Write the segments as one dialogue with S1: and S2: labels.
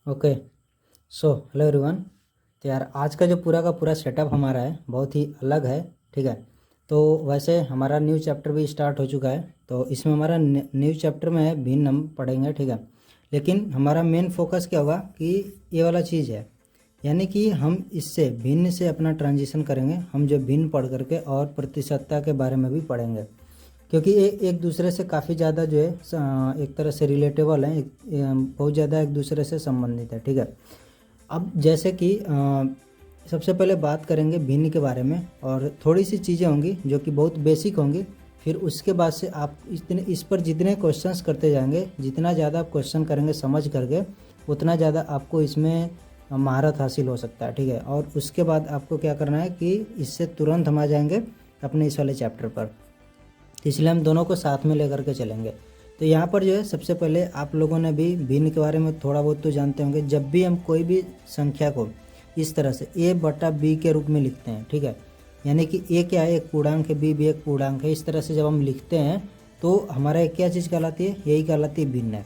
S1: Okay. So hello everyone. तो यार आज का जो पूरा का पूरा सेटअप हमारा है बहुत ही अलग है। ठीक है, तो वैसे हमारा न्यू चैप्टर भी स्टार्ट हो चुका है, तो इसमें हमारा न्यू चैप्टर में है भिन्न हम पढ़ेंगे। ठीक है, लेकिन हमारा मेन फोकस क्या होगा कि ये वाला चीज़ है, यानी कि हम इससे भिन्न से अपना ट्रांजिशन करेंगे। हम जो भिन्न पढ़ करके और प्रतिशतता के बारे में भी पढ़ेंगे, क्योंकि ये एक दूसरे से काफ़ी ज़्यादा जो है एक तरह से रिलेटेबल है, बहुत ज़्यादा एक दूसरे से संबंधित है। ठीक है, अब जैसे कि सबसे पहले बात करेंगे भिन्न के बारे में, और थोड़ी सी चीज़ें होंगी जो कि बहुत बेसिक होंगी। फिर उसके बाद से आप इस पर जितने क्वेश्चंस करते जाएंगे, जितना ज़्यादा आप क्वेश्चन करेंगे समझ करके, उतना ज़्यादा आपको इसमें महारत हासिल हो सकता है। ठीक है, और उसके बाद आपको क्या करना है कि इससे तुरंत हम आ जाएंगे अपने इस वाले चैप्टर पर, तो इसलिए हम दोनों को साथ में लेकर के चलेंगे। तो यहाँ पर जो है सबसे पहले आप लोगों ने भी भिन्न के बारे में थोड़ा बहुत तो जानते होंगे। जब भी हम कोई भी संख्या को इस तरह से a बटा b के रूप में लिखते हैं, ठीक है, यानी कि a क्या है, एक पूर्णांक है, b भी एक पूर्णांक है, इस तरह से जब हम लिखते हैं तो हमारा एक क्या चीज़ कहलाती है, यही कहलाती है भिन्न है।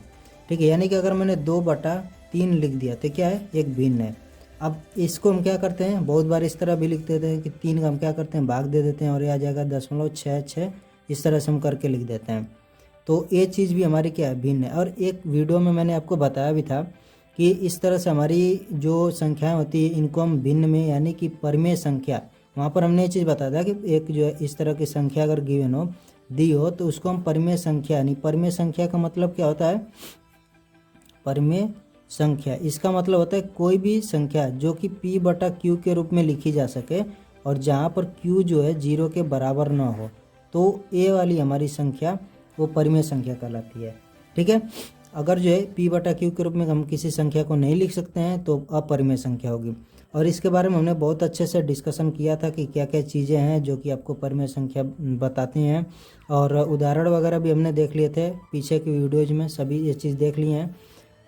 S1: ठीक है, यानी कि अगर मैंने 2/3 लिख दिया तो क्या है, एक भिन्न है। अब इसको हम क्या करते हैं, बहुत बार इस तरह भी लिख देते हैं कि 3 का हम क्या करते हैं, भाग दे देते हैं, और ये आ जाएगा 0.66, इस तरह से हम करके लिख देते हैं। तो ये चीज़ भी हमारी क्या है, भिन्न है। और एक वीडियो में मैंने आपको बताया भी था कि इस तरह से हमारी जो संख्याएं होती है इनको हम भिन्न में, यानी कि परिमेय संख्या, वहाँ पर हमने ये चीज़ बताया था कि एक जो है इस तरह की संख्या अगर गिवन हो, दी हो, तो उसको हम परिमेय संख्या, यानी परिमेय संख्या का मतलब क्या होता है, परिमेय संख्या इसका मतलब होता है कोई भी संख्या जो कि p/q के रूप में लिखी जा सके, और जहाँ पर q जो है 0 के बराबर ना हो, तो ये वाली हमारी संख्या वो परिमेय संख्या कहलाती है। ठीक है, अगर जो है p/q के रूप में हम किसी संख्या को नहीं लिख सकते हैं तो अपरिमेय संख्या होगी। और इसके बारे में हमने बहुत अच्छे से डिस्कशन किया था कि क्या क्या चीज़ें हैं जो कि आपको परिमेय संख्या बताती हैं, और उदाहरण वगैरह भी हमने देख लिए थे पीछे की वीडियोज़ में, सभी ये चीज़ देख ली हैं।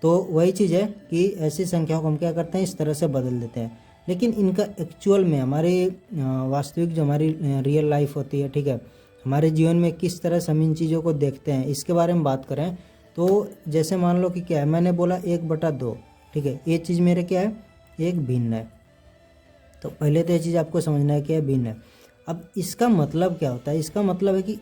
S1: तो वही चीज़ है कि ऐसी संख्याओं को हम क्या करते हैं, इस तरह से बदल देते हैं। लेकिन इनका एक्चुअल में हमारे वास्तविक जो हमारी रियल लाइफ होती है, ठीक है, हमारे जीवन में किस तरह से हम इन चीज़ों को देखते हैं, इसके बारे में बात करें तो जैसे मान लो कि क्या है, मैंने बोला 1/2, ठीक है, ये चीज़ मेरे क्या है, एक भिन्न है। तो पहले तो ये चीज़ आपको समझना है क्या है, भिन्न है। अब इसका मतलब क्या होता है, इसका मतलब है कि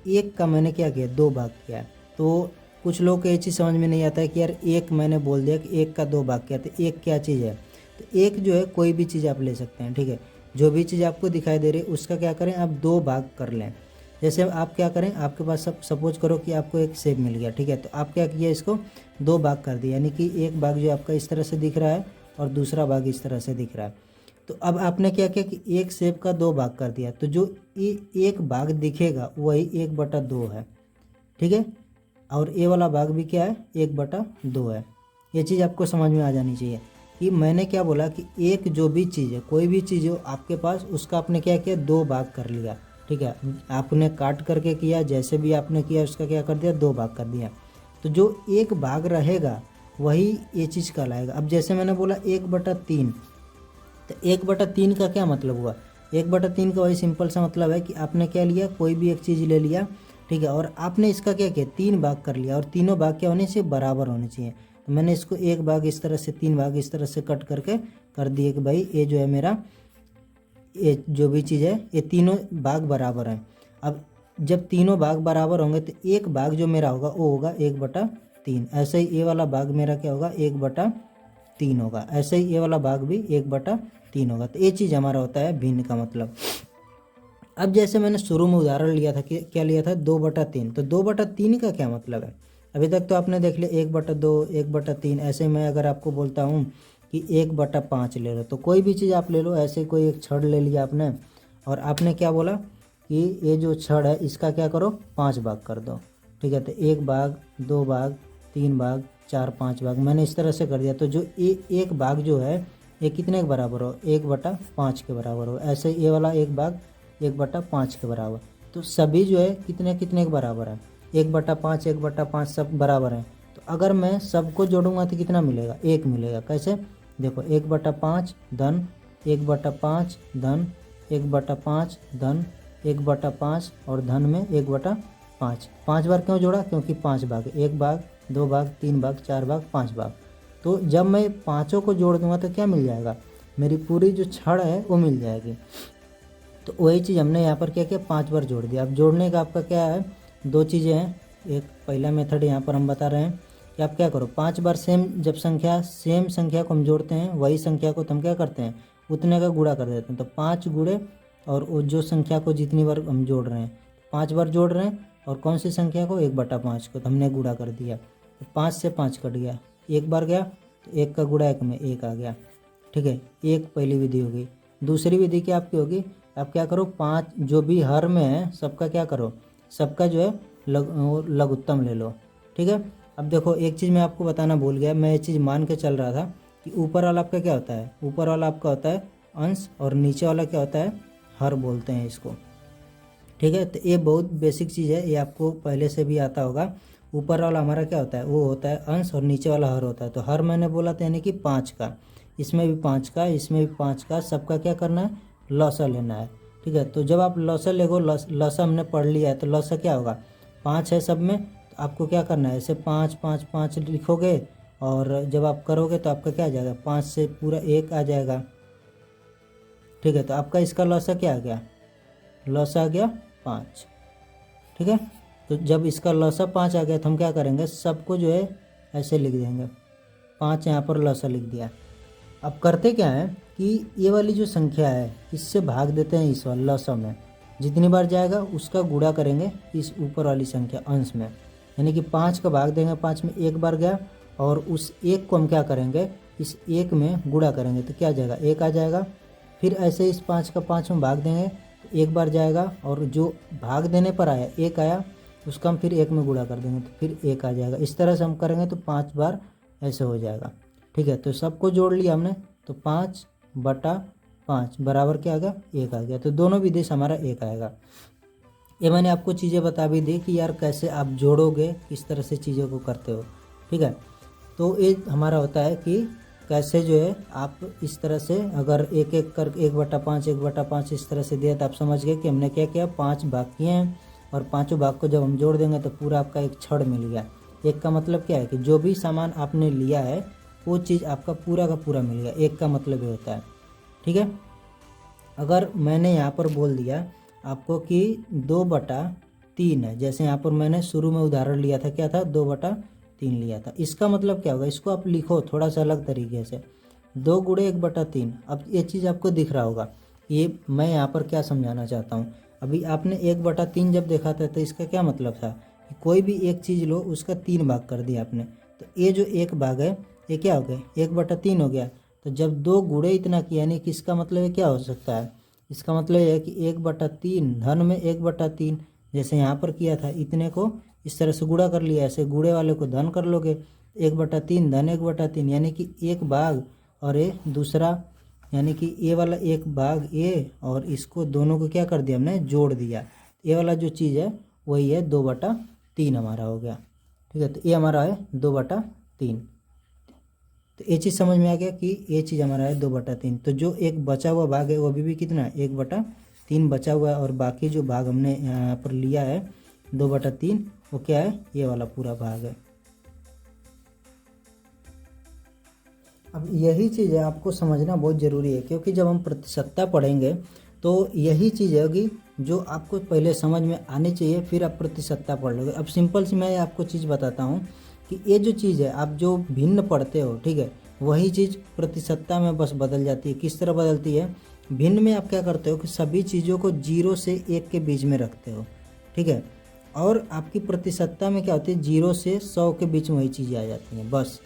S1: एक का मैंने क्या किया, 2 भाग किया है। तो कुछ लोग को ये चीज़ समझ में नहीं आता है कि यार एक मैंने बोल दिया कि एक का 2 भाग किया, तो एक क्या चीज़ है। तो एक जो है कोई भी चीज़ आप ले सकते हैं। ठीक है, जो भी चीज़ आपको दिखाई दे रही है उसका क्या करें, आप 2 भाग कर लें। जैसे आप क्या करें, आपके पास सब सपोज करो कि आपको एक सेब मिल गया, ठीक है, तो आप क्या किया, इसको 2 भाग कर दिया, यानी कि एक भाग जो आपका इस तरह से दिख रहा है और दूसरा भाग इस तरह से दिख रहा है। तो अब आपने क्या किया कि एक सेब का 2 भाग कर दिया, तो जो एक भाग दिखेगा वही 1/2 है। ठीक है, और ये वाला भाग भी क्या है, 1/2 है। ये चीज़ आपको समझ में आ जानी चाहिए कि मैंने क्या बोला कि एक जो भी चीज़ है, कोई भी चीज़ हो आपके पास, उसका आपने क्या किया, 2 भाग कर लिया। ठीक है, आपने काट करके किया, जैसे भी आपने किया उसका क्या कर दिया, 2 भाग कर दिया। तो जो एक भाग रहेगा वही ये चीज़ कहलाएगा। अब जैसे मैंने बोला 1/3, तो 1/3 का क्या मतलब हुआ, 1/3 का वही सिंपल सा मतलब है कि आपने क्या लिया, कोई भी एक चीज़ ले लिया, ठीक है, और आपने इसका क्या किया, 3 भाग कर लिया, और तीनों भाग क्या होने चाहिए, बराबर होने चाहिए। तो मैंने इसको एक भाग इस तरह से, 3 भाग इस तरह से कट करके कर दिए कि भाई ये जो है मेरा, ये जो भी चीज़ है ये तीनों भाग बराबर हैं। अब जब तीनों भाग बराबर होंगे तो एक भाग जो मेरा होगा वो होगा 1/3। ऐसे ही ये वाला भाग मेरा क्या होगा, 1/3 होगा। ऐसे ही ये वाला भाग भी 1/3 होगा। तो ये चीज़ हमारा होता है भिन्न का मतलब। अब जैसे मैंने शुरू में उदाहरण लिया था कि क्या लिया था, 2/3, तो 2/3 का क्या मतलब है। अभी तक तो आपने देख लिया 1/2, 1/3। ऐसे मैं अगर आपको बोलता हूँ कि 1/5 ले लो, तो कोई भी चीज़ आप ले लो, ऐसे कोई एक छड़ ले लिया आपने, और आपने क्या बोला कि ये जो छड़ है इसका क्या करो, 5 भाग कर दो। ठीक है, तो 1 भाग, 2 भाग, 3 भाग, 4, 5 भाग मैंने इस तरह से कर दिया। तो जो एक भाग जो है ये कितने के बराबर हो, 1/5 के बराबर हो। ऐसे ये वाला एक भाग 1/5 के बराबर। तो सभी जो है कितने कितने के बराबर है, 1/5, 1/5 सब बराबर है। तो अगर मैं सबको जोड़ूंगा तो कितना मिलेगा, 1 मिलेगा। कैसे, देखो 1/5 धन 1/5 धन 1/5 धन 1/5 और धन में 1/5। 5 बार क्यों जोड़ा, क्योंकि 5 भाग, 1 भाग, 2 भाग, 3 भाग, 4 भाग, 5 भाग। तो जब मैं पाँचों को जोड़ दूंगा तो क्या मिल जाएगा, मेरी पूरी जो छड़ है वो मिल जाएगी। तो वही चीज़ हमने यहाँ पर क्या किया, 5 बार जोड़ दिया। अब जोड़ने का आपका क्या है, दो चीज़ें हैं। एक पहला मेथड यहाँ पर हम बता रहे हैं कि आप क्या करो, 5 बार सेम सेम संख्या को हम जोड़ते हैं, वही संख्या को हम क्या करते हैं, उतने का गुणा कर देते हैं। तो 5 गुणे और वो जो संख्या को जितनी बार हम जोड़ रहे हैं, 5 बार जोड़ रहे हैं, और कौन सी संख्या को, 1/5 को, तो हमने गुणा कर दिया। तो 5 से 5 कट गया, एक बार गया तो 1 का गुणा 1 में 1 आ गया। ठीक है, एक पहली विधि होगी। दूसरी विधि क्या आपकी होगी, आप क्या करो, 5 जो भी हर में है सबका क्या करो, सबका जो है लघुत्तम ले लो। ठीक है, अब देखो एक चीज़ मैं आपको बताना भूल गया, मैं ये चीज़ मान के चल रहा था कि ऊपर वाला आपका क्या होता है, ऊपर वाला आपका होता है अंश और नीचे वाला क्या होता है, हर बोलते हैं इसको। ठीक है, तो ये बहुत बेसिक चीज़ है, ये आपको पहले से भी आता होगा। ऊपर वाला हमारा क्या होता है, वो होता है अंश और नीचे वाला हर होता है। तो हर मैंने बोला था यानी कि 5 का, इसमें भी 5 का, इसमें भी 5 का, सबका क्या करना है, लौसा लेना है। ठीक है, तो जब आप लौसा लेगो, लौसा हमने पढ़ लिया है, तो लौसा क्या होगा, 5 है सब में, तो आपको क्या करना है, ऐसे 5 5 5 लिखोगे, और जब आप करोगे तो आपका क्या आ जाएगा, 5 से पूरा 1 आ जाएगा। ठीक है, तो आपका इसका लौसा क्या आ गया, लौसा आ गया 5। ठीक है, तो जब इसका लौसा 5 आ गया तो हम क्या करेंगे, सबको जो है ऐसे लिख देंगे, 5 यहाँ पर लौसा लिख दिया। अब करते क्या है कि ये वाली जो संख्या है इससे भाग देते हैं इस वाले लौसा में, जितनी बार जाएगा उसका गुणा करेंगे इस ऊपर वाली संख्या अंश में, यानी कि 5 का भाग देंगे, 5 में एक बार गया, और उस 1 को हम क्या करेंगे, इस 1 में गुणा करेंगे, तो क्या आ जाएगा, 1 आ जाएगा। फिर ऐसे इस 5 का 5 में भाग देंगे तो एक बार जाएगा, और जो भाग देने पर आया 1 आया, उसका हम फिर 1 में गुणा कर देंगे तो फिर 1 आ जाएगा। इस तरह से हम करेंगे तो 5 बार ऐसे हो जाएगा। ठीक है, तो सबको जोड़ लिया हमने, तो 5/5 बराबर क्या आ गया, 1 आ गया। तो दोनों विधि से हमारा 1 आएगा। ये मैंने आपको चीज़ें बता भी दी कि यार कैसे आप जोड़ोगे, किस तरह से चीज़ों को करते हो। ठीक है, तो ये हमारा होता है कि कैसे जो है आप इस तरह से अगर एक एक कर 1/5 इस तरह से दिया तो आप समझ गए कि हमने क्या किया, 5 भाग किए हैं, और पाँचों भाग को जब हम जोड़ देंगे तो पूरा आपका एक छड़ मिल गया। एक का मतलब क्या है कि जो भी सामान आपने लिया है वो चीज़ आपका पूरा का पूरा मिल गया, एक का मतलब ये होता है। ठीक है, अगर मैंने यहाँ पर बोल दिया आपको कि 2/3 है, जैसे यहाँ पर मैंने शुरू में उदाहरण लिया था, क्या था, 2/3 लिया था, इसका मतलब क्या होगा, इसको आप लिखो थोड़ा सा अलग तरीके से, 2 गुणे 1/3। अब ये चीज़ आपको दिख रहा होगा, ये मैं यहाँ पर क्या समझाना चाहता हूँ। अभी आपने 1/3 जब देखा था तो इसका क्या मतलब था कि कोई भी एक चीज़ लो उसका 3 भाग कर दिया आपने, तो ये जो एक भाग है ये क्या हो गया, 1/3 हो गया। तो जब 2 गुणे इतना किया, यानी कि इसका मतलब ये क्या हो सकता है, इसका मतलब ये है कि 1/3 धन में 1/3, जैसे यहाँ पर किया था, इतने को इस तरह से गुणा कर लिया, ऐसे गुणे वाले को धन कर लोगे, 1/3 धन 1/3, यानी कि एक भाग, और ये दूसरा, यानी कि ये वाला एक भाग ये, और इसको दोनों को क्या कर दिया हमने, जोड़ दिया। ये वाला जो चीज़ है वही है 2/3 हमारा हो गया। ठीक है, तो ये हमारा है 2/3। तो ये चीज़ समझ में आ गया कि ये चीज़ हमारा है 2/3। तो जो एक बचा हुआ भाग है वो अभी भी कितना है, 1/3 बचा हुआ है, और बाकी जो भाग हमने यहाँ पर लिया है 2/3, वो क्या है, ये वाला पूरा भाग है। अब यही चीज़ है आपको समझना बहुत ज़रूरी है, क्योंकि जब हम प्रतिशतता पढ़ेंगे तो यही चीज़ होगी जो आपको पहले समझ में आनी चाहिए, फिर आप प्रतिशतता पढ़ लोगे। अब सिंपल सी मैं आपको चीज़ बताता हूँ कि ये जो चीज़ है आप जो भिन्न पढ़ते हो, ठीक है, वही चीज़ प्रतिशतता में बस बदल जाती है। किस तरह बदलती है, भिन्न में आप क्या करते हो कि सभी चीज़ों को 0 से 1 के बीच में रखते हो। ठीक है, और आपकी प्रतिशतता में क्या होती है, 0 से 100 के बीच में वही चीज़ें आ जाती हैं। बस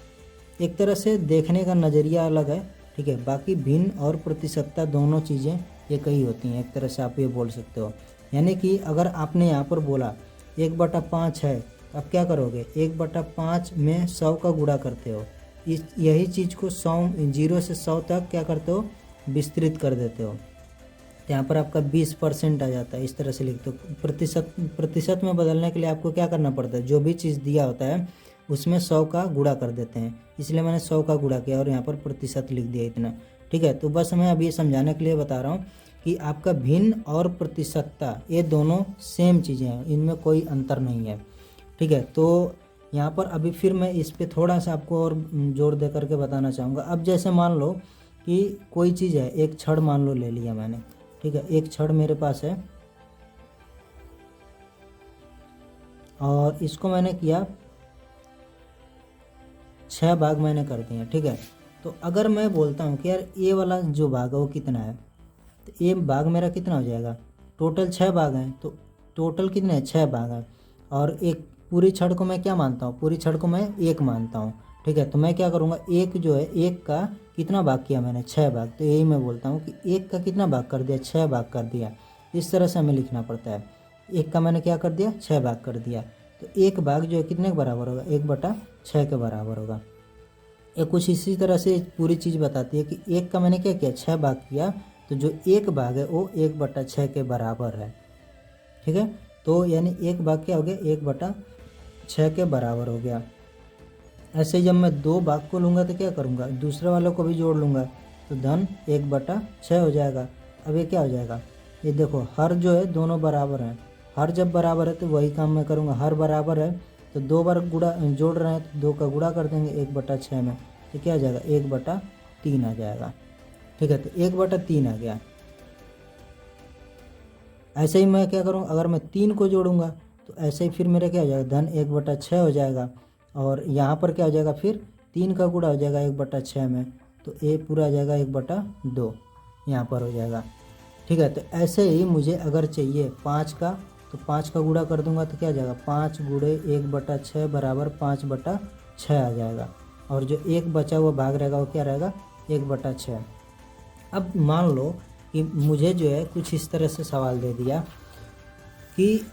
S1: एक तरह से देखने का नज़रिया अलग है। ठीक है, बाकी भिन्न और प्रतिशतता दोनों चीज़ें एक ही होती हैं, एक तरह से आप ये बोल सकते हो। यानी कि अगर आपने यहाँ पर बोला 1/5 है, आप क्या करोगे, 1/5 में 100 का गुणा करते हो, इस यही चीज़ को 0 से 100 तक क्या करते हो, विस्तृत कर देते हो, तो यहाँ पर आपका 20% आ जाता है। इस तरह से लिखते हो। प्रतिशत में बदलने के लिए आपको क्या करना पड़ता है, जो भी चीज़ दिया होता है उसमें 100 का गुणा कर देते हैं, इसलिए मैंने 100 का गुणा किया और यहाँ पर प्रतिशत लिख दिया इतना। ठीक है, तो बस मैं अभी ये समझाने के लिए बता रहा हूँ कि आपका भिन्न और प्रतिशतता ये दोनों सेम चीज़ें हैं, इनमें कोई अंतर नहीं है। ठीक है, तो यहाँ पर अभी फिर मैं इस पे थोड़ा सा आपको और जोर दे करके बताना चाहूँगा। अब जैसे मान लो कि कोई चीज़ है, एक छड़ मान लो ले लिया मैंने, ठीक है, एक छड़ मेरे पास है और इसको मैंने किया 6 भाग मैंने कर दिए, ठीक है। तो अगर मैं बोलता हूँ कि यार ये वाला जो भाग है वो कितना है, तो ये भाग मेरा कितना हो जाएगा, टोटल 6 भाग हैं, तो टोटल कितने हैं, 6 भाग हैं। और एक पूरी छड़ को मैं क्या मानता हूँ, पूरी छड़ को मैं 1 मानता हूँ, ठीक है। तो मैं क्या करूँगा, एक जो है, एक का कितना भाग किया मैंने, 6 भाग, तो यही मैं बोलता हूँ कि एक का कितना भाग कर दिया, 6 भाग कर दिया। इस तरह से हमें लिखना पड़ता है, एक का मैंने क्या कर दिया, 6 भाग कर दिया। तो एक भाग जो है कितने के बराबर होगा, 1/6 के बराबर होगा। ये कुछ इसी तरह से पूरी चीज़ बताती है कि एक का मैंने क्या किया, 6 भाग किया, तो जो एक भाग है वो 1/6 के बराबर है, ठीक है। तो यानी एक भाग क्या हो गया, 1/6 के बराबर हो गया। ऐसे ही जब मैं 2 भाग को लूँगा तो क्या करूँगा, दूसरे वालों को भी जोड़ लूँगा, तो धन 1/6 हो जाएगा। अब ये क्या हो जाएगा, ये देखो हर जो है दोनों बराबर हैं, हर जब बराबर है तो वही काम मैं करूँगा, हर बराबर है तो 2 बार गुणा जोड़ रहे हैं तो 2 का गुणा कर देंगे 1/6 में, तो क्या आ जाएगा, 1/3 आ जाएगा, ठीक है। तो 1/3 आ गया। ऐसे ही मैं क्या करूँ, अगर मैं 3 को जोड़ूंगा तो ऐसे ही फिर मेरा क्या हो जाएगा, धन 1/6 हो जाएगा। और यहाँ पर क्या हो जाएगा, फिर 3 का गुणा हो जाएगा 1/6 में, तो ये पूरा आ जाएगा 1/2 यहाँ पर हो जाएगा, ठीक है। तो ऐसे ही मुझे अगर चाहिए 5 का, तो 5 का गुणा कर दूंगा तो क्या आ जाएगा, 5 गुणे 1/6 बराबर 5/6 आ जाएगा। और जो एक बचा हुआ भाग रहेगा वो क्या रहेगा, 1/6। अब मान लो कि मुझे जो है कुछ इस तरह से सवाल दे दिया कि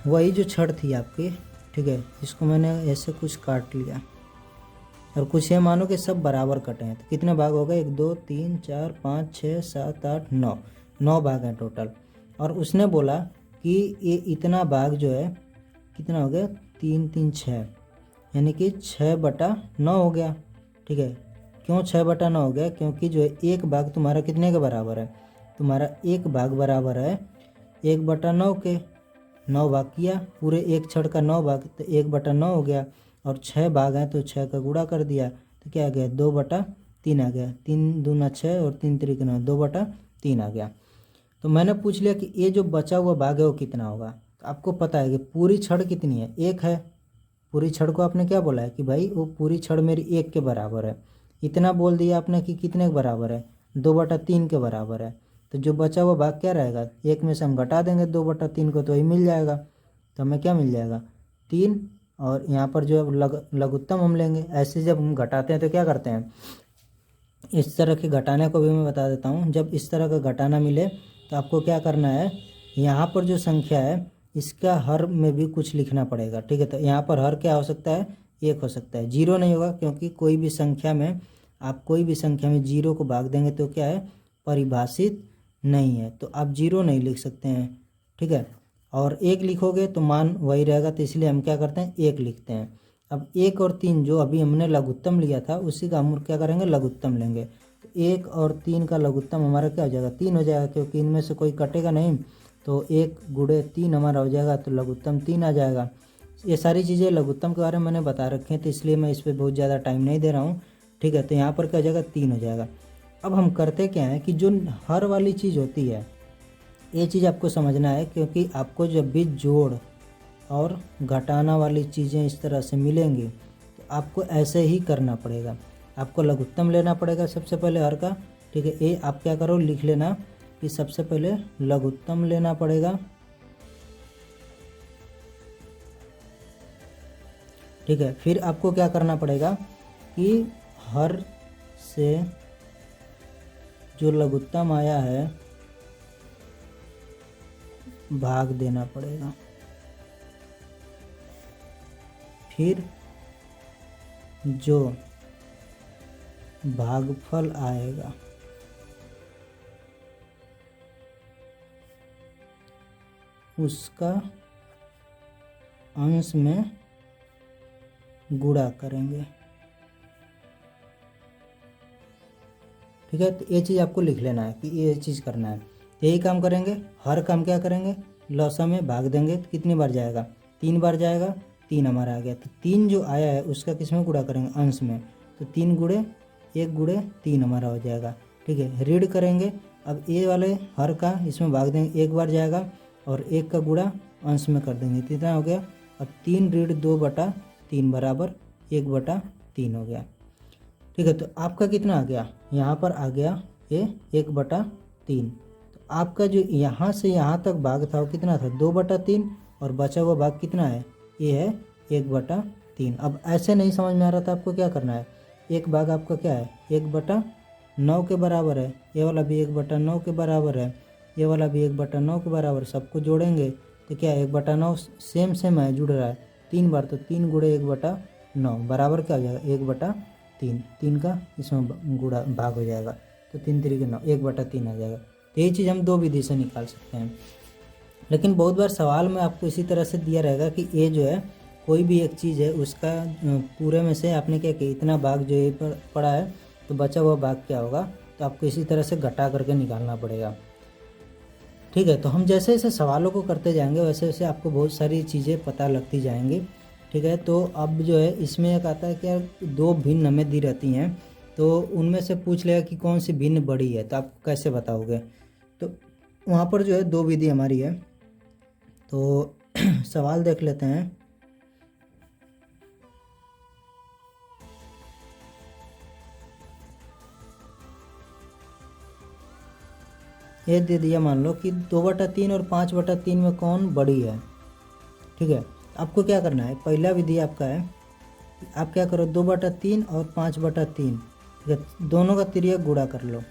S1: वही जो छड़ थी आपकी, ठीक है, इसको मैंने ऐसे कुछ काट लिया और कुछ ये मानो कि सब बराबर कटे हैं, तो कितने भाग हो गए, 1 2 3 4 5 6 7 8 9 भाग हैं टोटल। और उसने बोला कि ये इतना भाग जो है कितना हो गया, 3 3 6, यानी कि 6/9 हो गया, ठीक है। क्यों 6/9 हो गया, क्योंकि जो है एक भाग तुम्हारा कितने के बराबर है, तुम्हारा एक भाग बराबर है 1/9 के, 9 भाग किया, पूरे एक छड़ का 9 भाग, तो 1/9 हो गया। और 6 भाग हैं तो 6 का गुणा कर दिया, तो क्या आ गया, 2/3 आ गया, 3 दूना 6 और 3 त्रिक 9, 2/3 आ गया। तो मैंने पूछ लिया कि ये जो बचा हुआ भाग है वो कितना होगा। तो आपको पता है कि पूरी छड़ कितनी है, 1 है, पूरी छड़ को आपने क्या बोला है कि भाई वो पूरी छड़ मेरी 1 के बराबर है, इतना बोल दिया आपने कि कितने के बराबर है, 2/3 के बराबर है। तो जो बचा हुआ भाग क्या रहेगा, 1 में से हम घटा देंगे 2/3 को, तो वही मिल जाएगा। तो हमें क्या मिल जाएगा, 3। और यहाँ पर जो लघुत्तम हम लेंगे। ऐसे जब हम घटाते हैं तो क्या करते हैं, इस तरह के घटाने को भी मैं बता देता हूँ। जब इस तरह का घटाना मिले तो आपको क्या करना है, यहाँ पर जो संख्या है इसका हर में भी कुछ लिखना पड़ेगा, ठीक है। तो यहाँ पर हर क्या हो सकता है, 1 हो सकता है, 0 नहीं होगा, क्योंकि कोई भी संख्या में आप कोई भी संख्या में 0 को भाग देंगे तो क्या है, परिभाषित नहीं है, तो आप 0 नहीं लिख सकते हैं, ठीक है। और 1 लिखोगे तो मान वही रहेगा, तो इसलिए हम क्या करते हैं, 1 लिखते हैं। अब 1 और 3 जो अभी हमने लघुत्तम लिया था उसी का हम क्या करेंगे, लघुत्तम लेंगे। तो 1 और 3 का लघुत्तम हमारा क्या हो जाएगा, 3 हो जाएगा, क्योंकि इनमें से कोई कटेगा नहीं, तो 1 गुणे 3 हमारा हो जाएगा, तो लघुत्तम 3 आ जाएगा। ये सारी चीज़ें लघुत्तम के बारे में मैंने बता रखी हैं, तो इसलिए मैं इस पर बहुत ज़्यादा टाइम नहीं दे रहा हूँ, ठीक है। तो यहाँ पर क्या हो जाएगा, 3 हो जाएगा। अब हम करते क्या है कि जो हर वाली चीज़ होती है ये चीज़ आपको समझना है, क्योंकि आपको जब भी जोड़ और घटाना वाली चीज़ें इस तरह से मिलेंगी तो आपको ऐसे ही करना पड़ेगा। आपको लघुत्तम लेना पड़ेगा सबसे पहले हर का, ठीक है। ये आप क्या करो, लिख लेना कि सबसे पहले लघुत्तम लेना पड़ेगा, ठीक है। फिर आपको क्या करना पड़ेगा कि हर से जो लघुत्तम आया है भाग देना पड़ेगा, फिर जो भागफल आएगा उसका अंश में गुणा करेंगे, ठीक है। तो ये चीज़ आपको लिख लेना है कि ये चीज़ करना है। यही काम करेंगे, हर काम क्या करेंगे, लौसा में भाग देंगे, तो कितनी बार जाएगा, 3 बार जाएगा, 3 हमारा आ गया। तो 3 जो आया है उसका किस में गुणा करेंगे, अंश में। तो 3 गुणे 1 गुणे 3 हमारा हो जाएगा। ठीक है, ऋण करेंगे। अब ये वाले हर का इसमें भाग देंगे, एक बार जाएगा और 1 का गुणा अंश में कर देंगे, कितना हो गया। अब 3 ऋण 2/3 बराबर 1/3 हो गया। ठीक है, तो आपका कितना आ गया, यहाँ पर आ गया ये 1/3। तो आपका जो यहाँ से यहाँ तक भाग था वो कितना था, 2/3, और बचा हुआ भाग कितना है, ये है 1/3। अब ऐसे नहीं समझ में आ रहा था आपको क्या करना है, एक भाग आपका क्या है 1/9 के बराबर है, ये वाला भी 1/9 के बराबर है, ये वाला भी 1/9 के बराबर, सबको जोड़ेंगे तो क्या है 1/9 सेम है, जुड़ रहा है 3 बार, तो 3 गुणे 1/9 बराबर क्या हो जाएगा 1/3। 3 का इसमें गुणा भाग हो जाएगा, तो 3 3 9 1/3 आ जाएगा। तो यही चीज़ हम दो विधि से निकाल सकते हैं। लेकिन बहुत बार सवाल में आपको इसी तरह से दिया रहेगा कि ये जो है कोई भी एक चीज़ है उसका पूरे में से आपने क्या किया, इतना भाग जो ये पड़ा है, तो बचा हुआ भाग क्या होगा, तो आपको इसी तरह से घटा करके निकालना पड़ेगा। ठीक है, तो हम जैसे जैसे सवालों को करते जाएंगे वैसे वैसे आपको बहुत सारी चीज़ें पता लगती जाएंगी। ठीक है, तो अब जो है इसमें एक आता है कि यार 2 भिन्न हमें दी रहती हैं, तो उनमें से पूछ लेगा कि कौन सी भिन्न बड़ी है, तो आप कैसे बताओगे। तो वहाँ पर जो है 2 विधि हमारी है। तो सवाल देख लेते हैं। ये दे दिया, मान लो कि 2/3 और 5/3 में कौन बड़ी है। ठीक है, आपको क्या करना है, पहला विधि आपका है, आप क्या करो 2/3 और 5/3, ठीक है, दोनों का तिर्यक गुणा कर लो।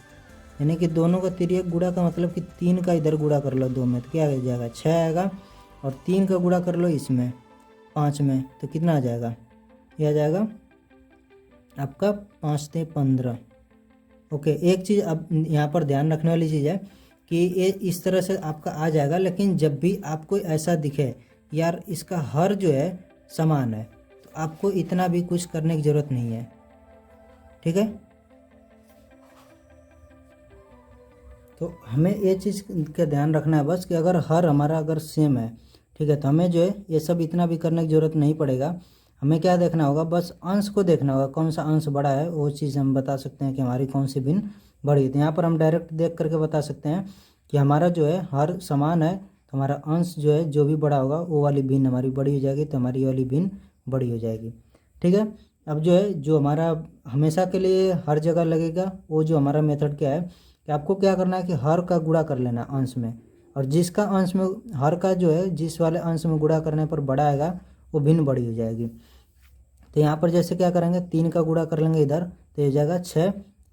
S1: यानी कि दोनों का तिर्यक गुणा का मतलब कि 3 का इधर गुणा कर लो 2 में, तो क्या आ जाएगा 6 आएगा, और 3 का गुणा कर लो इसमें 5 में, तो कितना आ जाएगा, ये आ जाएगा आपका 5 से 15। ओके, एक चीज़ अब यहाँ पर ध्यान रखने वाली चीज़ है कि ये इस तरह से आपका आ जाएगा, लेकिन जब भी आपको ऐसा दिखे यार इसका हर जो है समान है, तो आपको इतना भी कुछ करने की ज़रूरत नहीं है। ठीक है, तो हमें ये चीज़ का ध्यान रखना है बस कि अगर हर हमारा अगर सेम है, ठीक है, तो हमें जो है ये सब इतना भी करने की ज़रूरत नहीं पड़ेगा। हमें क्या देखना होगा, बस अंश को देखना होगा, कौन सा अंश बड़ा है, वो चीज़ हम बता सकते हैं कि हमारी कौन सी भिन्न बड़ी है। तो यहाँ पर हम डायरेक्ट देख करके बता सकते हैं कि हमारा जो है हर समान है, तो हमारा अंश जो है जो भी बड़ा होगा वो वाली भिन्न हमारी बड़ी हो जाएगी, तो हमारी वाली भिन्न बड़ी हो जाएगी। ठीक है, अब जो है जो हमारा हमेशा के लिए हर जगह लगेगा, वो जो हमारा मेथड क्या है कि आपको क्या करना है कि हर का गुणा कर लेना अंश में, और जिसका अंश में हर का जो है जिस वाले अंश में गुणा करने पर बड़ा आएगा वो भिन्न बड़ी हो जाएगी। तो यहाँ पर जैसे क्या करेंगे 3 का गुणा कर लेंगे इधर, तो ये जाएगा 6।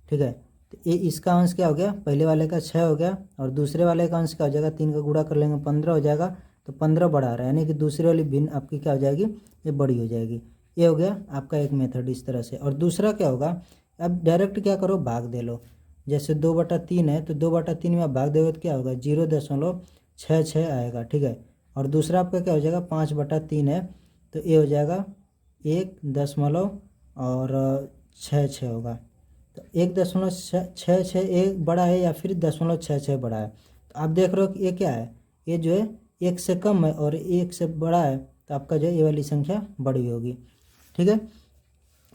S1: ठीक है, तो ये इसका अंश क्या हो गया, पहले वाले का 6 हो गया, और दूसरे वाले का अंश क्या हो जाएगा, 3 का गुणा कर लेंगे 15 हो जाएगा, तो 15 बढ़ा रहा है, यानी कि दूसरी वाली भिन्न आपकी क्या हो जाएगी, ये बड़ी हो जाएगी। ये हो गया आपका एक मेथड इस तरह से। और दूसरा क्या होगा, अब डायरेक्ट क्या करो भाग दे लो, जैसे 2/3 है तो 2/3 में आप भाग दोगे तो क्या होगा 0.66 आएगा। ठीक है, और दूसरा आपका क्या हो जाएगा 5/3 है, तो ये हो जाएगा 1.66 होगा। तो 1.66 एक बड़ा है या फिर 0.66 बड़ा है, तो आप देख रहे हो कि ये क्या है, ये जो है 1 से कम है और 1 से बड़ा है, तो आपका जो है ये वाली संख्या बड़ी होगी। ठीक है,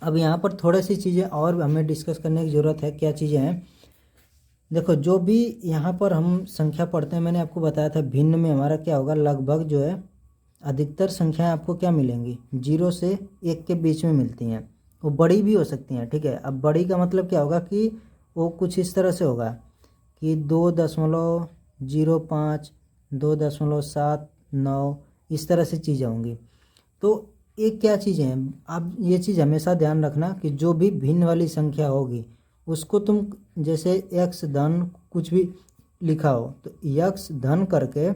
S1: अब यहाँ पर थोड़ी सी चीज़ें और हमें डिस्कस करने की ज़रूरत है। क्या चीज़ें हैं, देखो जो भी यहाँ पर हम संख्या पढ़ते हैं, मैंने आपको बताया था भिन्न में हमारा क्या होगा, लगभग जो है अधिकतर संख्याएं आपको क्या मिलेंगी 0 से 1 के बीच में मिलती हैं, वो बड़ी भी हो सकती हैं। ठीक है, अब बड़ी का मतलब क्या होगा कि वो कुछ इस तरह से होगा कि 2.05 2.79 इस तरह से चीज़ें होंगी। तो एक क्या चीज़ें हैं, आप ये चीज़ हमेशा ध्यान रखना कि जो भी भिन्न वाली संख्या होगी उसको तुम जैसे x धन कुछ भी लिखा हो, तो x धन करके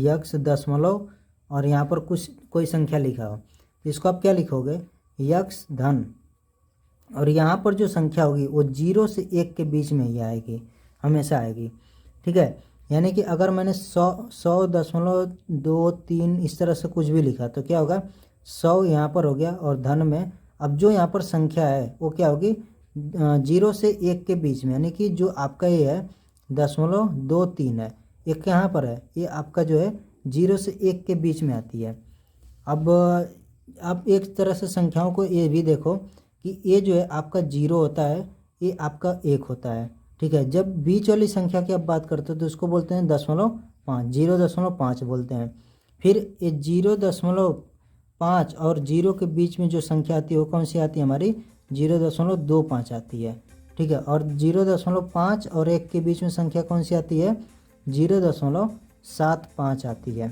S1: x दशमलव और यहाँ पर कुछ कोई संख्या लिखा हो, तो इसको आप क्या लिखोगे x धन, और यहाँ पर जो संख्या होगी वो 0 से 1 के बीच में ही आएगी, हमेशा आएगी। ठीक है, यानी कि अगर मैंने 100.23 इस तरह से कुछ भी लिखा तो क्या होगा 100 यहाँ पर हो गया, और धन में अब जो यहाँ पर संख्या है वो क्या होगी 0 से 1 के बीच में, यानी कि जो आपका ये है 0.23 है, एक यहाँ पर है, ये आपका जो है 0 से 1 के बीच में आती है। अब एक तरह से संख्याओं को ये भी देखो कि ये जो है आपका 0 होता है, ये आपका 1 होता है, ठीक है। जब बीच वाली संख्या की आप बात करते हो तो उसको बोलते हैं 0.5, 0.5 बोलते हैं। फिर ये 0.5 और 0 के बीच में जो संख्या आती है वो कौन सी आती है हमारी, 0.25 आती है, ठीक है। और 0.5 और 1 के बीच में संख्या कौन सी आती है, 0.75 आती है,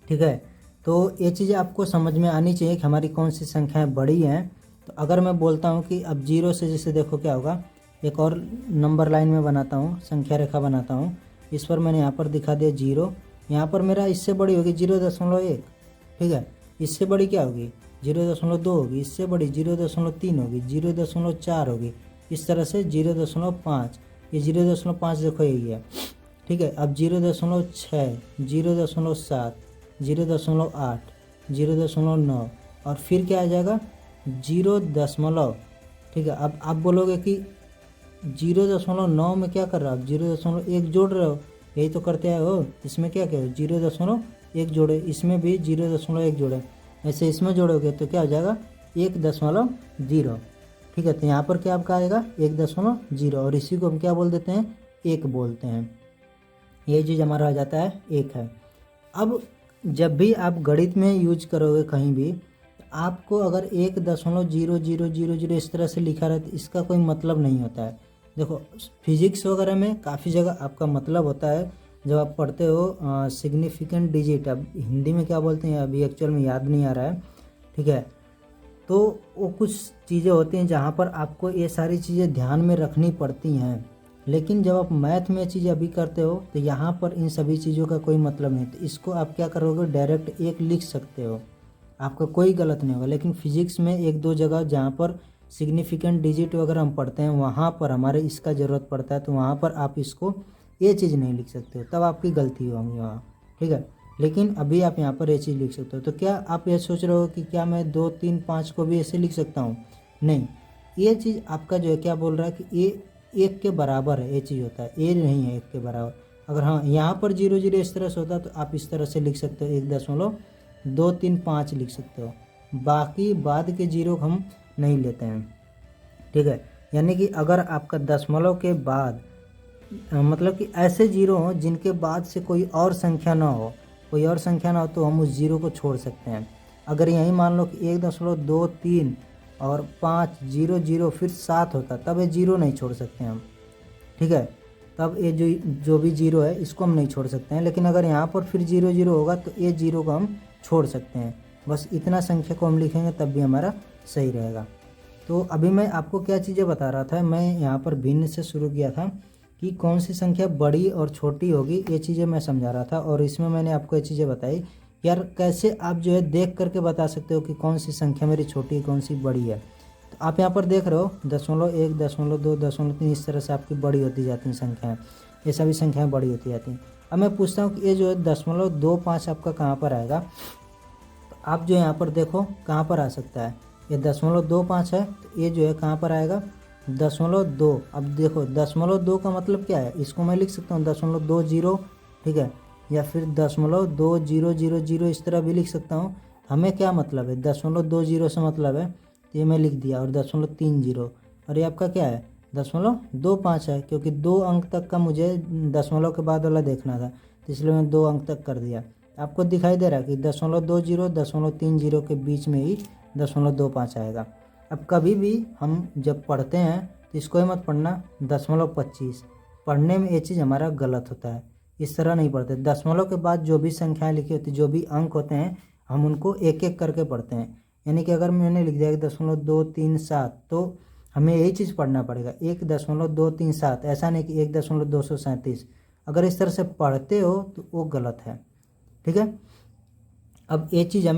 S1: ठीक है। तो ये चीज़ें आपको समझ में आनी चाहिए कि हमारी कौन सी संख्याएं बड़ी हैं। तो अगर मैं बोलता हूँ कि अब 0 से, जैसे देखो क्या होगा, एक और नंबर लाइन में बनाता हूँ, संख्या रेखा बनाता हूँ, इस पर मैंने यहाँ पर दिखा दिया 0, यहाँ पर मेरा इससे बड़ी होगी 0.1, ठीक है। इससे बड़ी क्या होगी, 0.2 होगी, इससे बड़ी 0.3 होगी, 0.4 होगी, इस तरह से 0.5, ये 0.5 देखो यही है, ठीक है। अब 0.6, 0.7, 0.8, 0.9 और फिर क्या आ जाएगा 0 ठीक है। अब आप बोलोगे कि 0.9 में क्या कर रहे हो आप, 0.1 जोड़ रहे हो, यही तो करते आए हो। इसमें क्या कहो 0.1 जोड़े, इसमें भी 0.1 जोड़े, ऐसे इसमें जोड़ोगे तो क्या हो जाएगा 1.0, ठीक है। तो यहाँ पर क्या आपका आएगा 1.0 और इसी को हम क्या बोल देते हैं, 1 बोलते हैं। ये चीज़ हमारा आ जाता है 1 है। अब जब भी आप गणित में यूज करोगे कहीं भी, आपको अगर 1.0000 इस तरह से लिखा रहे तो इसका कोई मतलब नहीं होता है। देखो फिजिक्स वगैरह में काफ़ी जगह आपका मतलब होता है, जब आप पढ़ते हो सिग्निफिकेंट डिजिट, अब हिंदी में क्या बोलते हैं अभी एक्चुअल में याद नहीं आ रहा है, ठीक है। तो वो कुछ चीज़ें होती हैं जहाँ पर आपको ये सारी चीज़ें ध्यान में रखनी पड़ती हैं, लेकिन जब आप मैथ में चीज़ अभी करते हो तो यहाँ पर इन सभी चीज़ों का कोई मतलब नहीं। तो इसको आप क्या करोगे, डायरेक्ट 1 लिख सकते हो, आपका कोई गलत नहीं होगा। लेकिन फिजिक्स में एक दो जगह जहाँ पर सिग्निफिकेंट डिजिट वगैरह हम पढ़ते हैं वहाँ पर हमारे इसका ज़रूरत पड़ता है, तो वहाँ पर आप इसको ये चीज़ नहीं लिख सकते हो, तब आपकी गलती होगी वहाँ, ठीक है। लेकिन अभी आप यहाँ पर ये चीज़ लिख सकते हो। तो क्या आप ये सोच रहे हो कि क्या मैं 2, 3, 5 को भी ऐसे लिख सकता हूँ, नहीं। ये चीज़ आपका जो है क्या बोल रहा है कि ये 1 के बराबर है, ये चीज़ होता है, ये नहीं है 1 के बराबर। अगर हाँ यहाँ पर 0.0 इस तरह से होता तो आप इस तरह से लिख सकते हो, 1.235 लिख सकते हो। बाकी बाद के जीरो हम नहीं लेते हैं, ठीक है। यानी कि अगर आपका दशमलव के बाद मतलब कि ऐसे जीरो हों जिनके बाद से कोई और संख्या ना हो, कोई और संख्या ना हो, तो हम उस जीरो को छोड़ सकते हैं। अगर यहीं मान लो कि 1.23 और 5, 0 फिर 7 होता, तब ये जीरो नहीं छोड़ सकते हम, ठीक है। तब ये जो भी जीरो है इसको हम नहीं छोड़ सकते हैं। लेकिन अगर यहाँ पर फिर 0 होगा तो ये जीरो को हम छोड़ सकते हैं। बस इतना संख्या को हम लिखेंगे तब भी हमारा सही रहेगा। तो अभी मैं आपको क्या चीज़ें बता रहा था, मैं यहाँ पर भिन्न से शुरू किया था कि कौन सी संख्या बड़ी और छोटी होगी, ये चीज़ें मैं समझा रहा था। और इसमें मैंने आपको ये चीज़ें बताई यार कैसे आप जो है देख करके बता सकते हो कि कौन सी संख्या मेरी छोटी कौन सी बड़ी है। तो आप यहाँ पर देख रहे हो 0.1, 0.2, 0.3 इस तरह से आपकी बड़ी होती जाती हैं संख्याएँ, ये सभी संख्याएँ बड़ी होती जाती हैं। अब मैं पूछता हूँ कि ये जो है 0.25 आपका कहाँ पर आएगा। तो आप जो यहाँ पर देखो कहाँ पर आ सकता है, ये 0.25 है, तो ये जो है कहाँ पर आएगा 0.2। अब देखो 0.2 का मतलब क्या है, इसको मैं लिख सकता हूँ 0.20, ठीक है, या फिर 0.2000 इस तरह भी लिख सकता हूँ। हमें क्या मतलब है, 0.20 से मतलब है, तो ये मैं लिख दिया। और 0.30 और ये आपका क्या है 0.25 है, क्योंकि 2 अंक तक का मुझे दशमलव के बाद वाला देखना था, तो इसलिए मैं 2 अंक तक कर दिया। आपको दिखाई दे रहा है कि 0.20, 0.30 के बीच में ही 0.25 आएगा। अब कभी भी हम जब पढ़ते हैं तो इसको ही मत पढ़ना 0.25, पढ़ने में ये चीज़ हमारा गलत होता है, इस तरह नहीं पढ़ते। दशमलव के बाद जो भी संख्याएं लिखी होती, जो भी अंक होते हैं, हम उनको एक एक करके पढ़ते हैं। यानी कि अगर मैंने लिख दिया 1.237, तो हमें यही चीज़ पढ़ना पड़ेगा 1.237, ऐसा नहीं कि 1.237। अगर इस तरह से पढ़ते हो तो वो गलत है, ठीक है। अब ये चीज़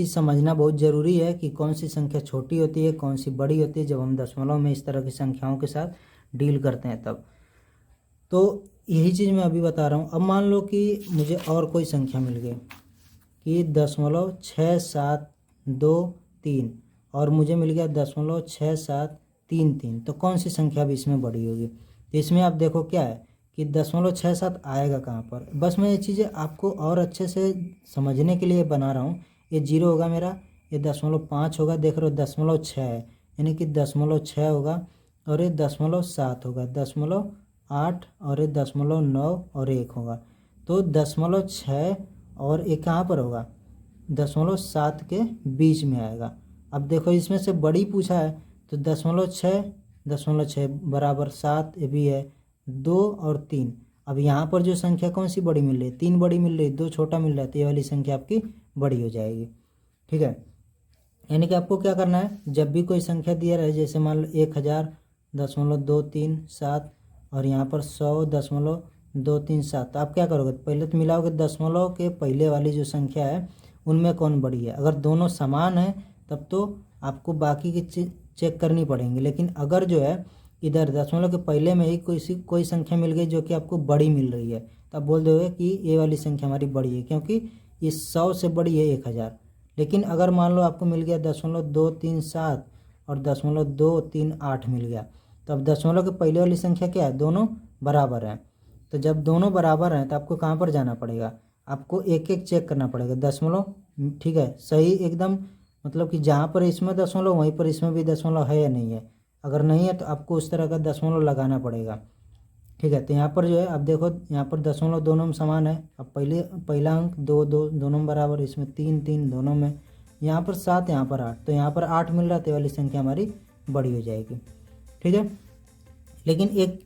S1: समझना बहुत ज़रूरी है कि कौन सी संख्या छोटी होती है कौन सी बड़ी होती है, जब हम दशमलव में इस तरह की संख्याओं के साथ डील करते हैं तब। तो यही चीज़ मैं अभी बता रहा हूँ। अब मान लो कि मुझे और कोई संख्या मिल गई कि 0.6723 और मुझे मिल गया 0.6733, तो कौन सी संख्या भी इसमें बड़ी होगी। तो इसमें आप देखो क्या है कि 0.67 आएगा कहाँ पर। बस मैं ये चीज़ें आपको और अच्छे से समझने के लिए बना रहा हूँ, ये 0 होगा मेरा, ये 0.5 होगा, देख रहे हो 0.6 है, यानी कि 0.6 होगा, और ये 0.7 होगा, 0.8 और ये 0.9 और 1 होगा। तो 0.6 और ये कहाँ पर होगा, 0.7 के बीच में आएगा। अब देखो इसमें से बड़ी पूछा है, तो 0.6 बराबर 7, ये भी है 2 और 3। अब यहाँ पर जो संख्या कौन सी बड़ी मिल रही है, 3 बड़ी मिल रही है, 2 छोटा मिल रहा है, तो ये वाली संख्या आपकी बड़ी हो जाएगी। ठीक है, यानी कि आपको क्या करना है, जब भी कोई संख्या दिया रहे, जैसे मान लो 1000.237 और यहाँ पर 100.237, तो आप क्या करोगे, पहले तो मिलाओगे दशमलव के पहले वाली जो संख्या है उनमें कौन बड़ी है। अगर दोनों समान है तब तो आपको बाकी की चेक करनी पड़ेंगी, लेकिन अगर जो है इधर दशमलव के पहले में ही कोई संख्या मिल गई जो कि आपको बड़ी मिल रही है, तो आप बोल दोगे कि ये वाली संख्या हमारी बड़ी है, क्योंकि ये 100 से बड़ी है 1000। लेकिन अगर मान लो आपको मिल गया 0.237 और 0.238 मिल गया, तो अब दशमलव के पहले वाली संख्या क्या है, दोनों बराबर हैं। तो जब दोनों बराबर हैं तो आपको कहाँ पर जाना पड़ेगा, आपको एक एक चेक करना पड़ेगा दशमलव। ठीक है, सही एकदम, मतलब कि जहाँ पर इसमें दशमलव वहीं पर इसमें भी दशमलव है या नहीं है। अगर नहीं है तो आपको उस तरह का दशमलव लगाना पड़ेगा। ठीक है, तो यहाँ पर जो है अब देखो यहाँ पर दशमलव दोनों में समान है। अब पहला अंक 2 2 दोनों में बराबर, इसमें 3 3 दोनों में, यहाँ पर 7 यहाँ पर 8, तो यहाँ पर 8 मिल रहा है, तो वाली संख्या हमारी बड़ी हो जाएगी। ठीक है, लेकिन एक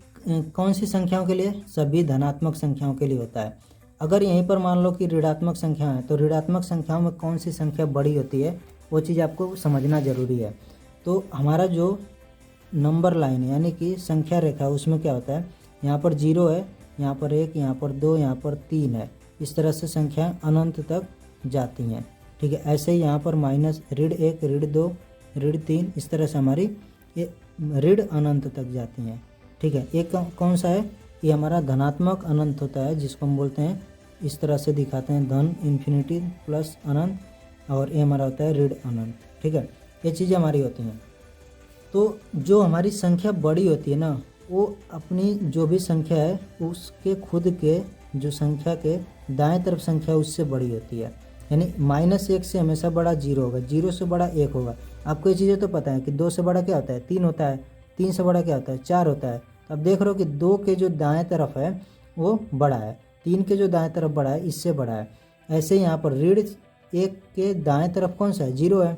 S1: कौन सी संख्याओं के लिए, सभी धनात्मक संख्याओं के लिए होता है। अगर यहीं पर मान लो कि ऋणात्मक संख्या है, तो ऋणात्मक संख्याओं में कौन सी संख्या बड़ी होती है वो चीज़ आपको समझना जरूरी है। तो हमारा जो नंबर लाइन यानी कि संख्या रेखा, उसमें क्या होता है, यहाँ पर 0 है, यहाँ पर 1, यहाँ पर 2, यहाँ पर 3 है, इस तरह से संख्याएं अनंत तक जाती हैं। ठीक है, ऐसे ही यहाँ पर -1, -2, -3, इस तरह से हमारी ये ऋण अनंत तक जाती हैं। ठीक है, एक कौन सा है, ये हमारा धनात्मक अनंत होता है, जिसको हम बोलते हैं, इस तरह से दिखाते हैं, धन इन्फिनिटी प्लस अनंत, और ये हमारा होता है ऋण अनंत। ठीक है, ये चीज़ें हमारी होती हैं। तो जो हमारी संख्या बड़ी होती है ना, वो अपनी जो भी संख्या है उसके खुद के जो संख्या के दाएं तरफ संख्या उससे बड़ी होती है। यानी -1 से हमेशा बड़ा 0 होगा, 0 से बड़ा 1 होगा। आपको ये चीज़ें तो पता है कि 2 से बड़ा क्या होता है, 3 होता है, 3 से बड़ा क्या होता है, 4 होता है। तो अब देख रहे हो कि 2 के जो दाएं तरफ है वो बड़ा है, 3 के जो दाएं तरफ बड़ा है इससे बड़ा है। ऐसे ही यहाँ पर ऋण 1 के दाएं तरफ कौन सा है, 0 है,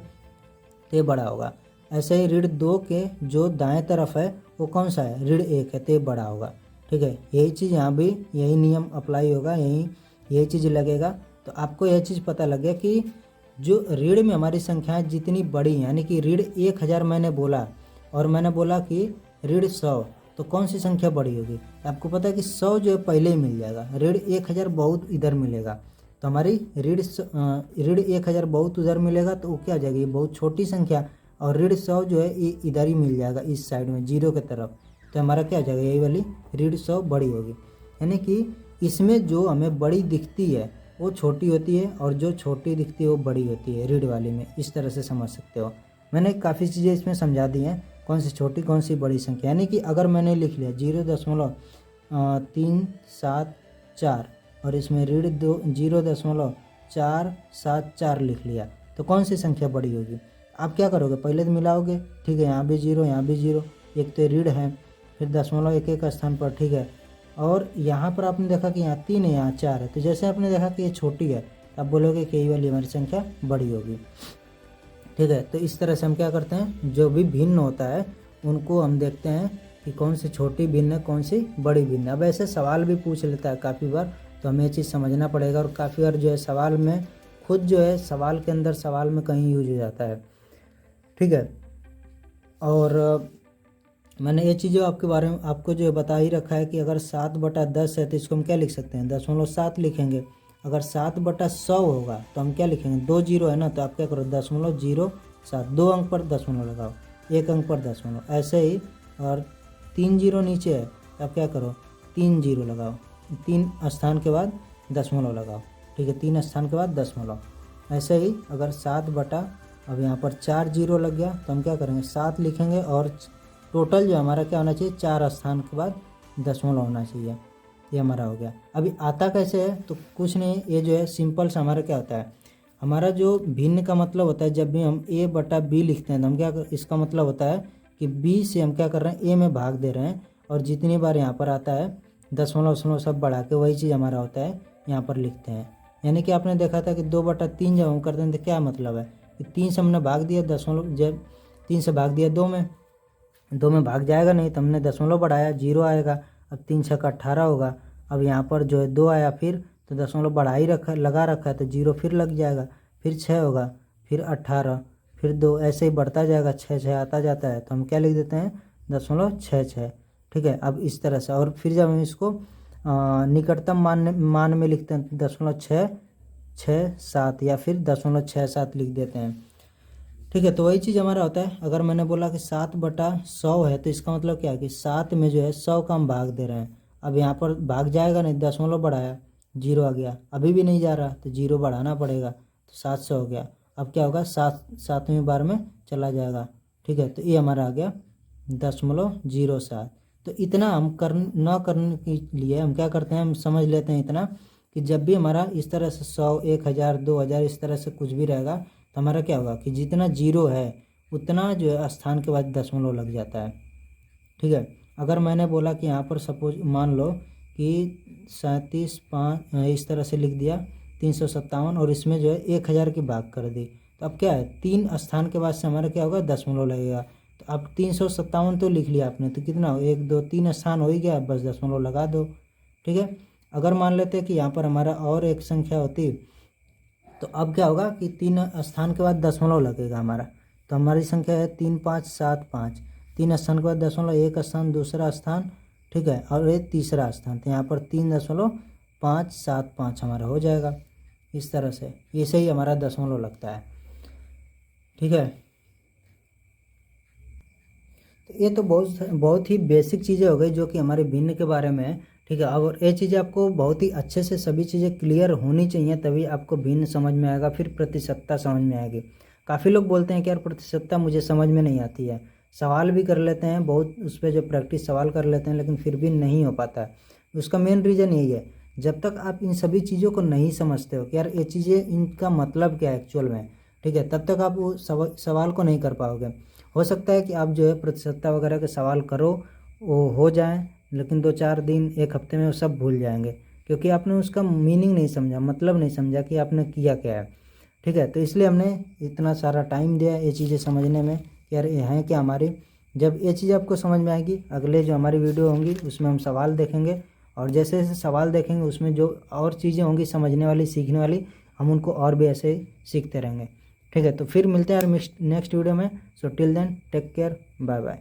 S1: तो ये बड़ा होगा। ऐसे ही ऋण 2 के जो दाएं तरफ है वो कौन सा है, ऋण 1 है, तो ये बड़ा होगा। ठीक है, यही चीज़ यहाँ भी यही नियम अप्लाई होगा, यही चीज़ लगेगा। तो आपको यह चीज़ पता लग गया कि जो ऋण में हमारी संख्याएं जितनी बड़ी हैं, यानी कि ऋण 1000 मैंने बोला और मैंने बोला कि ऋण 100, तो कौन सी संख्या बड़ी होगी। आपको पता है कि 100 जो है पहले ही मिल जाएगा, ऋण 1000 बहुत इधर मिलेगा, तो हमारी ऋण 1000 बहुत उधर मिलेगा, तो वो क्या आ जाएगी, ये बहुत छोटी संख्या, और ऋण 100 जो है ये इधर ही मिल जाएगा, इस साइड में 0 की तरफ, तो हमारा क्या आ जाएगा, यही वाली ऋण 100 बड़ी होगी। यानी कि इसमें जो हमें बड़ी दिखती है वो छोटी होती है, और जो छोटी दिखती है वो बड़ी होती है ऋण वाली में। इस तरह से समझ सकते हो। मैंने काफ़ी चीज़ें इसमें समझा दी हैं, कौन सी छोटी कौन सी बड़ी संख्या। यानी कि अगर मैंने लिख लिया 0.374 और इसमें ऋण 0.474 लिख लिया, तो कौन सी संख्या बड़ी होगी। आप क्या करोगे, पहले तो मिलाओगे। ठीक है, यहाँ भी 0, यहाँ भी 0, एक तो ऋण है, फिर दशमलव एक स्थान पर। ठीक है, और यहाँ पर आपने देखा कि यहाँ 3 है, यहाँ 4 है, तो जैसे आपने देखा कि ये छोटी है, आप बोलोगे कि यही वाली हमारी संख्या बड़ी होगी। ठीक है, तो इस तरह से हम क्या करते हैं, जो भी भिन्न होता है उनको हम देखते हैं कि कौन सी छोटी भिन्न है, कौन सी बड़ी भिन्न है। अब ऐसे सवाल भी पूछ लेता है काफ़ी बार, तो हमें ये चीज़ समझना पड़ेगा। और काफ़ी बार जो है सवाल में खुद जो है सवाल के अंदर सवाल में कहीं यूज हो जाता है। ठीक है, और मैंने ये चीज़ें आपके बारे में आपको जो बता ही रखा है कि अगर 7/10 है तो इसको हम क्या लिख सकते हैं, 0.7 लिखेंगे। अगर 7/100 होगा तो हम क्या लिखेंगे, 2 0 है ना, तो आप क्या करो 0.07, 2 अंक पर दशमलव लगाओ, 1 अंक पर दशमलव, ऐसे ही। और 3 0 नीचे है तो आप क्या करो 3 0 लगाओ, 3 स्थान के बाद दशमलव लगाओ। ठीक है, 3 स्थान के बाद दशमलव। ऐसे ही अगर 7 अब यहाँ पर 4 0 लग गया तो हम क्या करेंगे 7 लिखेंगे, और टोटल जो हमारा क्या होना चाहिए, 4 स्थान के बाद दशमलव होना चाहिए। ये हमारा हो गया। अभी आता कैसे है, तो कुछ नहीं, ये जो है सिंपल सा हमारा क्या होता है, हमारा जो भिन्न का मतलब होता है, जब भी हम a बटा b लिखते हैं तो हम क्या इसका मतलब होता है कि b से हम क्या कर रहे हैं, a में भाग दे रहे हैं, और जितनी बार यहाँ पर आता है दशमलव सब बढ़ा के वही चीज़ हमारा होता है यहाँ पर लिखते हैं। यानी कि आपने देखा था कि 2/3 जब हम करते हैं तो क्या मतलब है कि 3 से हमने भाग दिया, दशमलव जब 3 से भाग दिया 2 में भाग जाएगा नहीं, तो हमने दशमलव बढ़ाया, 0 आएगा। अब 3 6 का 18 होगा। अब यहाँ पर जो है 2 आया, फिर तो दशमलव बढ़ा ही रखा, लगा रखा है, तो 0 फिर लग जाएगा, फिर 6 होगा, फिर 18, फिर 2, ऐसे ही बढ़ता जाएगा, 6 6 आता जाता है, तो हम क्या लिख देते हैं 0.66। ठीक है। अब इस तरह से, और फिर जब हम इसको निकटतम मान में लिखते हैं 0.667 या फिर 0.67 लिख देते हैं। ठीक है। तो वही चीज़ हमारा होता है। अगर मैंने बोला कि 7/100 है, तो इसका मतलब क्या है कि 7 में जो है 100 का हम भाग दे रहे हैं। अब यहाँ पर भाग जाएगा नहीं, दशमलव बढ़ाया, 0 आ गया, अभी भी नहीं जा रहा, तो 0 बढ़ाना पड़ेगा, तो 700 हो गया। अब क्या होगा, 7वें बार में चला जाएगा। ठीक है। तो ये हमारा आ गया 0.07। तो इतना हम न करने के लिए हम क्या करते हैं, हम समझ लेते हैं इतना कि जब भी हमारा इस तरह से 100 1000 2000 इस तरह से कुछ भी रहेगा, तो हमारा क्या होगा कि जितना 0 है उतना जो है स्थान के बाद दशमलव लग जाता है। ठीक है। अगर मैंने बोला कि यहाँ पर सपोज मान लो कि 37.5 इस तरह से लिख दिया 357, और इसमें जो है 1000 की भाग कर दी, तो अब क्या है 3 स्थान के बाद से हमारा क्या होगा, दशमलव लगेगा। तो अब 357 तो लिख लिया आपने, तो कितना हो, 1 2 3 स्थान हो ही गया, बस दशमलव लगा दो। ठीक है। अगर मान लेते हैं कि यहाँ पर हमारा और एक संख्या होती, तो अब क्या होगा कि 3 स्थान के बाद दशमलव लगेगा हमारा। तो हमारी संख्या है 3575, 3 स्थान के बाद दशमलव, एक स्थान, दूसरा स्थान, ठीक है, और ये तीसरा स्थान, तो यहाँ पर 3.575 हमारा हो जाएगा। इस तरह से ऐसे ही हमारा दशमलव लगता है। ठीक है। तो ये तो बहुत ही बेसिक चीज़ें हो गई जो कि हमारे भिन्न के बारे में है। ठीक है। और ये चीज़ें आपको बहुत ही अच्छे से सभी चीज़ें क्लियर होनी चाहिए, तभी आपको भिन्न समझ में आएगा, फिर प्रतिशतता समझ में आएगी। काफ़ी लोग बोलते हैं कि यार प्रतिशतता मुझे समझ में नहीं आती है, सवाल भी कर लेते हैं बहुत, उस पर जो प्रैक्टिस सवाल कर लेते हैं, लेकिन फिर भी नहीं हो पाता है। उसका मेन रीज़न यही है, जब तक आप इन सभी चीज़ों को नहीं समझते हो कि यार ये चीज़ें इनका मतलब क्या है एक्चुअल में, ठीक है, तब तक आप वो सवाल को नहीं कर पाओगे। हो सकता है कि आप जो है प्रतिशतता वगैरह के सवाल करो, वो हो जाए, लेकिन 2-4 दिन 1 हफ्ते में वो सब भूल जाएंगे, क्योंकि आपने उसका मीनिंग नहीं समझा, मतलब नहीं समझा कि आपने किया क्या है। ठीक है। तो इसलिए हमने इतना सारा टाइम दिया ये चीज़ें समझने में कि यार ये हैं क्या हमारी। जब ये चीज़ आपको समझ में आएगी, अगले जो हमारी वीडियो होंगी उसमें हम सवाल देखेंगे, और जैसे जैसे सवाल देखेंगे उसमें जो और चीज़ें होंगी समझने वाली, सीखने वाली, हम उनको और भी ऐसे सीखते रहेंगे। ठीक है। तो फिर मिलते हैं यार नेक्स्ट वीडियो में। So till then take care, bye bye.